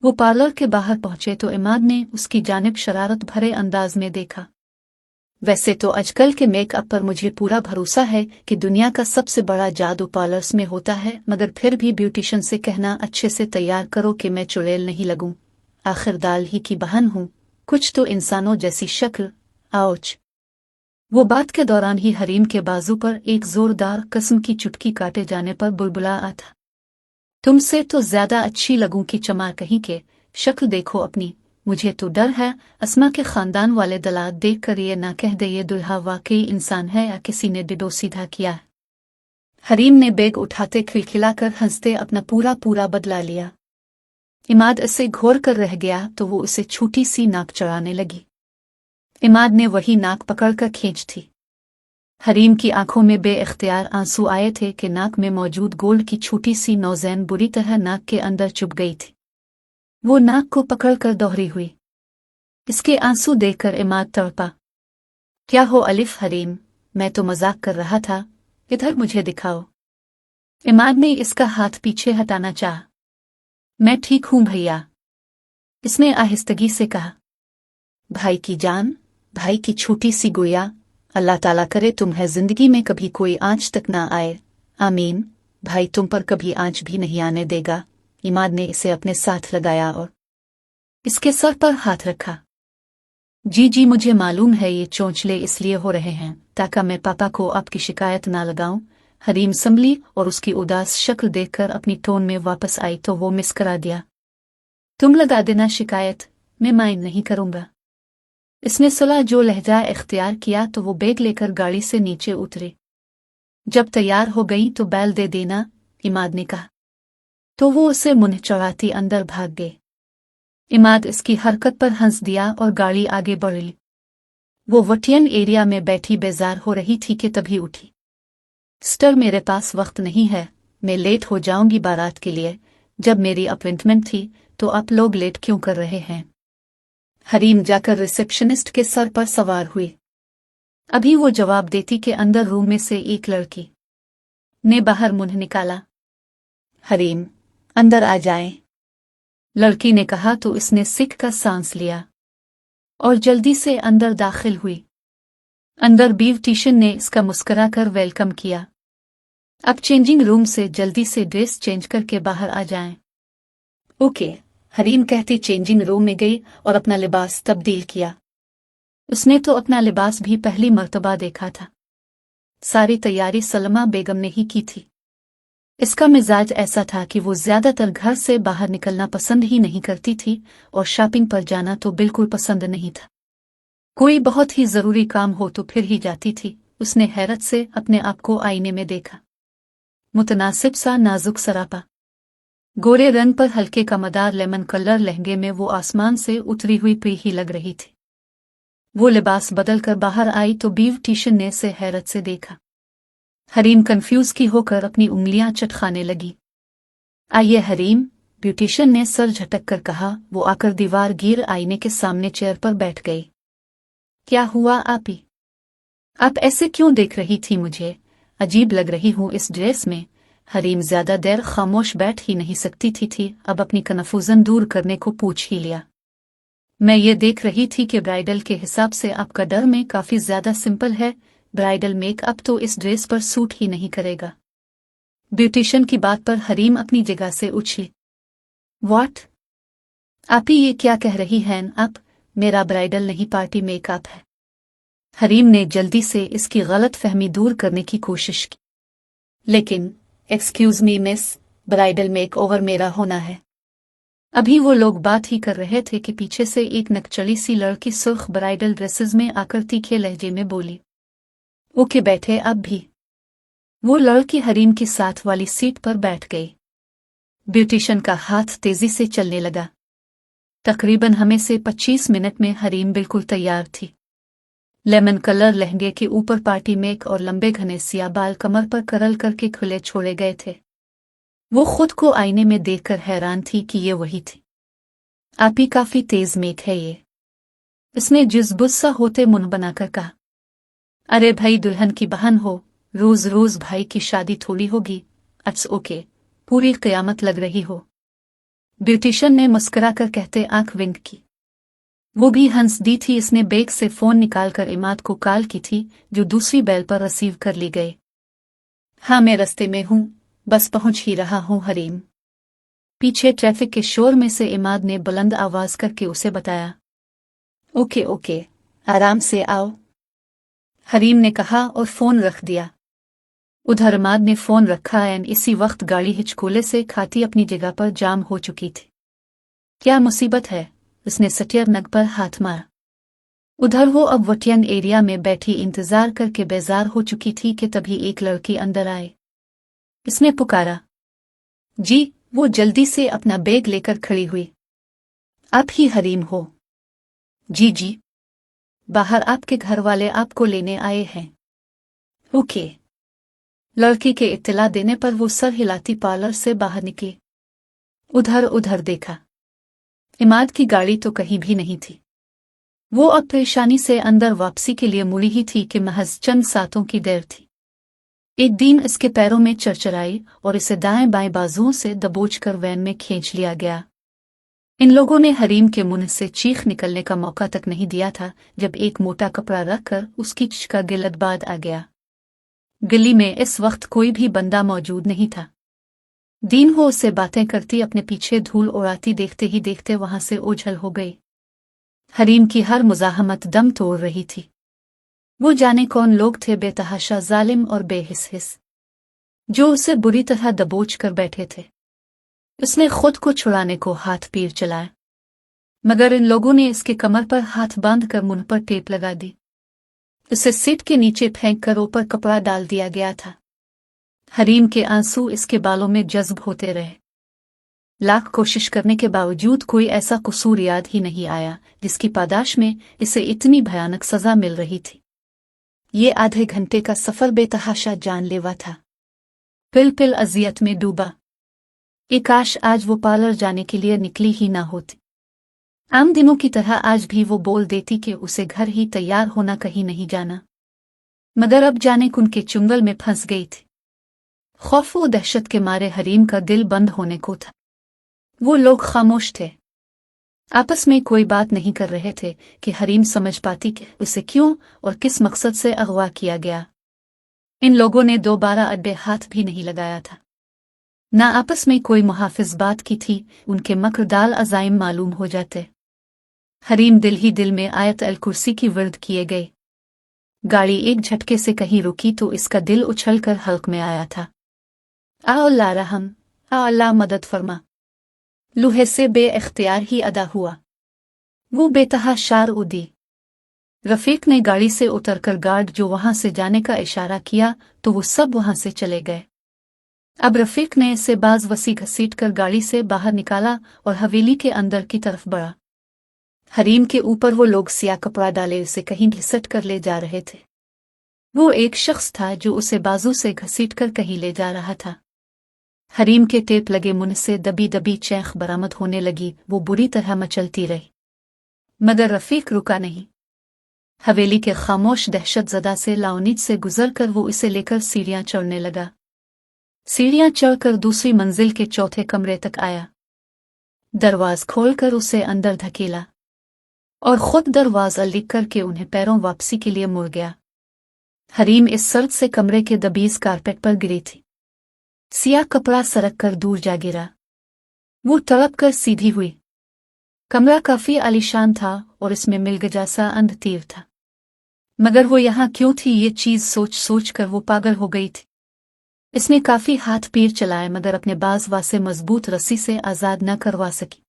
वो पार्लर के बाहर पहुंचे तो इमाद ने उसकी जानिब शरारत भरे अंदाज में देखा। वैसे तो आजकल के मेकअप पर मुझे पूरा भरोसा है कि दुनिया का सबसे बड़ा जादू पार्लर्स में होता है, मगर फिर भी ब्यूटिशियन से कहना अच्छे से तैयार करो कि मैं चुड़ैल नहीं लगूं। आखिर दाल ही की बहन हूं, कुछ तो इंसानों जैसी शक्ल। आउच। वो बात के दौरान ही हरीम के बाजू पर एक जोरदार किस्म की चुटकी काटे जाने पर बुलबुला था। तुमसे तो ज्यादा अच्छी लगूं कि चमार कहीं के, शक्ल देखो अपनी। मुझे तो डर है अस्मा के खानदान वाले दलाल देख कर ये ना कह दे ये दुल्हा वाकई इंसान है या किसी ने डिडो सीधा किया। हरीम ने बेग उठाते खिलखिलाकर हंसते अपना पूरा पूरा बदला लिया। इमाद इसे घोर कर रह गया तो वो उसे छोटी सी नाक चढ़ाने लगी। इमाद ने वही नाक पकड़कर खींच थी। हरीम की आंखों में बेइख्तियार आंसू आए थे कि नाक में मौजूद गोल्ड की छोटी सी नौजैन बुरी तरह नाक के अंदर चुभ गई थी। वो नाक को पकड़कर दोहरी हुई। इसके आंसू देखकर इमाद तड़पा। क्या हो अलिफ हरीम, मैं तो मजाक कर रहा था, इधर मुझे दिखाओ। इमाद ने इसका हाथ पीछे हटाना चाहा। मैं ठीक हूं भैया, इसने आहिस्तगी से कहा। भाई की जान, भाई की छोटी सी गुड़िया, अल्लाह ताला करे तुम्हें जिंदगी में कभी कोई आंच तक ना आए। आमीन। भाई तुम पर कभी आंच भी नहीं आने देगा। इमाद ने इसे अपने साथ लगाया और इसके सर पर हाथ रखा। जी जी मुझे मालूम है ये चोंचले इसलिए हो रहे हैं ताकि मैं पापा को आपकी शिकायत ना लगाऊं। हरीम संभली और उसकी उदास शक्ल देखकर अपनी टोन में वापस आई तो वो मुस्कुरा दिया। तुम लगा देना शिकायत, मैं माइंड नहीं करूंगा। इसने सुलह जो लहजा इख्तियार किया तो वो बैग लेकर गाड़ी से नीचे उतरे। जब तैयार हो गई तो बैल दे देना, इमाद ने कहा। तो वो उसे मुंह चढ़ाती अंदर भाग गए। इमाद इसकी हरकत पर हंस दिया और गाड़ी आगे बढ़ी। वो वटियन एरिया में बैठी बेजार हो रही थी कि तभी उठी। सिस्टर मेरे पास वक्त नहीं है, मैं लेट हो जाऊंगी बारात के लिए। जब मेरी अपॉइंटमेंट थी तो आप लोग लेट क्यों कर रहे हैं? हरीम जाकर रिसेप्शनिस्ट के सर पर सवार हुई। अभी वो जवाब देती कि अंदर रूम में से एक लड़की ने बाहर मुंह निकाला। हरीम, अंदर आ जाएं। लड़की ने कहा तो इसने सिक का सांस लिया और जल्दी से अंदर दाखिल हुई। अंदर ब्यूटिशियन ने इसका मुस्कुराकर वेलकम किया। अब चेंजिंग रूम से जल्दी से ड्रेस चेंज करके बाहर आ जाएं। ओके, हरीम कहती चेंजिंग रूम में गई और अपना लिबास तब्दील किया। उसने तो अपना लिबास भी पहली मर्तबा देखा था। सारी तैयारी सलमा बेगम ने ही की थी। इसका मिजाज ऐसा था कि वो ज्यादातर घर से बाहर निकलना पसंद ही नहीं करती थी और शॉपिंग पर जाना तो बिल्कुल पसंद नहीं था। कोई बहुत ही जरूरी काम हो तो फिर ही जाती थी। उसने हैरत से अपने आप को आईने में देखा। मुतनासिब सा नाजुक सरापा, गोरे रंग पर हल्के का मदार लेमन कलर लहंगे में वो आसमान से उतरी हुई प्री ही लग रही थी। वो लिबास बदल कर बाहर आई तो ब्यूटिशियन ने से हैरत से देखा। हरीम कंफ्यूज की होकर अपनी उंगलियां चटखाने लगी। आइए हरीम, ब्यूटिशियन ने सर झटक कर कहा। वो आकर दीवार गिर आईने के सामने चेयर पर बैठ गई। क्या हुआ आपी? आप ऐसे क्यों देख रही थी मुझे? अजीब लग रही हूं इस ड्रेस में। हरीम ज्यादा देर खामोश बैठ ही नहीं सकती थी। अब अपनी कन्फ्यूजन दूर करने को पूछ ही लिया। मैं ये देख रही थी कि ब्राइडल के हिसाब से आपका डर में काफी ज्यादा सिंपल है। ब्राइडल मेकअप तो इस ड्रेस पर सूट ही नहीं करेगा। ब्यूटिशियन की बात पर हरीम अपनी जगह से उछली। व्हाट? आप ही ये क्या कह रही हैं आप? मेरा ब्राइडल नहीं पार्टी मेकअप है। हरीम ने जल्दी से इसकी गलत फहमी दूर करने की कोशिश की। लेकिन excuse me miss, bridal makeover मेरा होना है। अभी वो लोग बात ही कर रहे थे कि पीछे से एक नकचली सी लड़की सुर्ख ब्राइडल ड्रेसेस में आकर तीखे लहजे में बोली। ओके बैठे अब भी। वो लड़की हरीम की साथ वाली सीट पर बैठ गई। ब्यूटिशियन का हाथ तेजी से चलने लगा। तकरीबन हमें से 25 मिनट में हरीम बिल्कुल तैयार थी। लेमन कलर लहंगे के ऊपर पार्टी मेक और लंबे घने सिया बाल कमर पर करल करके खुले छोड़े गए थे। वो खुद को आईने में देखकर हैरान थी कि ये वही थी। आप ही काफी तेज मेक है ये, इसने जुज़बुज़ होते मुंह बनाकर कहा। अरे भाई दुल्हन की बहन हो, रोज रोज भाई की शादी थोड़ी होगी। इट्स ओके, पूरी क़यामत लग रही हो। ब्यूटिशियन ने मुस्कुराकर कहते आंख विंक की। वो भी हंस दी थी। इसने बैग से फोन निकालकर इमाद को कॉल की थी, जो दूसरी बेल पर रिसीव कर ली गई। हाँ, मैं रास्ते में हूँ, बस पहुंच ही रहा हूँ हरीम। पीछे ट्रैफिक के शोर में से इमाद ने बुलंद आवाज करके उसे बताया। ओके ओके, आराम से आओ, हरीम ने कहा और फोन रख दिया। उधर इमाद ने फोन रखा एंड इसी वक्त गाड़ी हिचकोले से खाती अपनी जगह पर जाम हो चुकी थी। क्या मुसीबत है, उसने स्टीयर नग पर हाथ मारा। उधर वो अब वटियंग एरिया में बैठी इंतजार करके बेजार हो चुकी थी कि तभी एक लड़की अंदर आए। इसने पुकारा, जी। वो जल्दी से अपना बैग लेकर खड़ी हुई। आप ही हरीम हो? जी जी, बाहर आपके घर वाले आपको लेने आए हैं। ओके। लड़की के इत्तला देने पर वो सर हिलाती पार्लर से बाहर निकली। उधर उधर देखा, इमाद की गाड़ी तो कहीं भी नहीं थी। वो अब परेशानी से अंदर वापसी के लिए मुड़ी ही थी कि महज चंद सातों की देर थी। एक दिन इसके पैरों में चरचराई और इसे दाएं बाएं बाजुओं से दबोचकर वैन में खींच लिया गया। इन लोगों ने हरीम के मुंह से चीख निकलने का मौका तक नहीं दिया था जब एक मोटा कपड़ा रखकर उसकी चीख का गिलदबाद आ गया। गली में इस वक्त कोई भी बंदा मौजूद नहीं था। दीन हो उससे बातें करती अपने पीछे धूल उड़ाती देखते ही देखते वहां से ओझल हो गई। हरीम की हर मुजाहमत दम तोड़ रही थी। वो जाने कौन लोग थे, बेतहाशा जालिम और बेहिस, जो उसे बुरी तरह दबोच कर बैठे थे। उसने खुद को छुड़ाने को हाथ पीर चलाया, मगर इन लोगों ने इसके कमर पर हाथ बांधकर मुंह पर टेप लगा दी। उसे सीट के नीचे फेंक कर ऊपर कपड़ा डाल दिया गया था। हरीम के आंसू इसके बालों में जज्ब होते रहे। लाख कोशिश करने के बावजूद कोई ऐसा कसूर याद ही नहीं आया जिसकी पादाश में इसे इतनी भयानक सजा मिल रही थी। ये आधे घंटे का सफर बेतहाशा जानलेवा था। पिल अजियत में डूबा। काश आज वो पार्लर जाने के लिए निकली ही ना होती। आम दिनों की तरह आज भी वो बोल देती कि उसे घर ही तैयार होना, कहीं नहीं जाना, मगर अब जाने कुन के चुंगल में फंस गई थी। खौफ व दहशत के मारे हरीम का दिल बंद होने को था। वो लोग खामोश थे, आपस में कोई बात नहीं कर रहे थे कि हरीम समझ पाती कि उसे क्यों और किस मकसद से अगवा किया गया। इन लोगों ने दोबारा अड्डे हाथ भी नहीं लगाया था, ना आपस में कोई मुहाफिज बात की थी। उनके मकरदार अज़ाइम मालूम हो जाते। हरीम दिल ही दिल में आयत अल कुर्सी की वर्द किए गए। गाड़ी एक झटके से कहीं रुकी तो इसका दिल उछलकर हल्क में आया था। आ अल्लाह रहम, आ अल्लाह मदद फरमा। लूहे से बे-इख्तियार ही अदा हुआ। वो बेतहाशार उदी। रफीक ने गाड़ी से उतरकर गार्ड जो वहां से जाने का इशारा किया तो वो सब वहां से चले गए। अब रफीक ने इसे बाज वसी घसीट कर गाड़ी से बाहर निकाला और हवेली के अंदर की तरफ बढ़ा। हरीम के ऊपर वो लोग सिया कपड़ा डाले उसे कहीं घिसट कर ले जा रहे थे। वो एक शख्स था जो उसे बाजू से घसीट कर कहीं ले जा रहा था। हरीम के टेप लगे मुंह से दबी दबी चैख बरामद होने लगी। वो बुरी तरह मचलती रही, मगर रफीक रुका नहीं। हवेली के खामोश दहशत ज़दा से लाउनीद से गुजरकर वो इसे लेकर सीढ़ियां चढ़ने लगा। सीढ़ियां चढ़कर दूसरी मंजिल के चौथे कमरे तक आया। दरवाज खोलकर उसे अंदर धकेला और खुद दरवाजा लिख करके उन्हें पैरों वापसी के लिए मुड़ गया। हरीम इस सर्द से कमरे के दबीज कारपेट पर गिरी थी। सिया कपड़ा सरक कर दूर जा गिरा। वो तड़प कर सीधी हुई। कमरा काफी आलीशान था और इसमें मिलगजासा अंध तीर था, मगर वो यहाँ क्यों थी ये चीज सोच सोच कर वो पागल हो गई थी। इसने काफी हाथ पीर चलाए मगर अपने बाजवा से मजबूत रस्सी से आजाद न करवा सकी।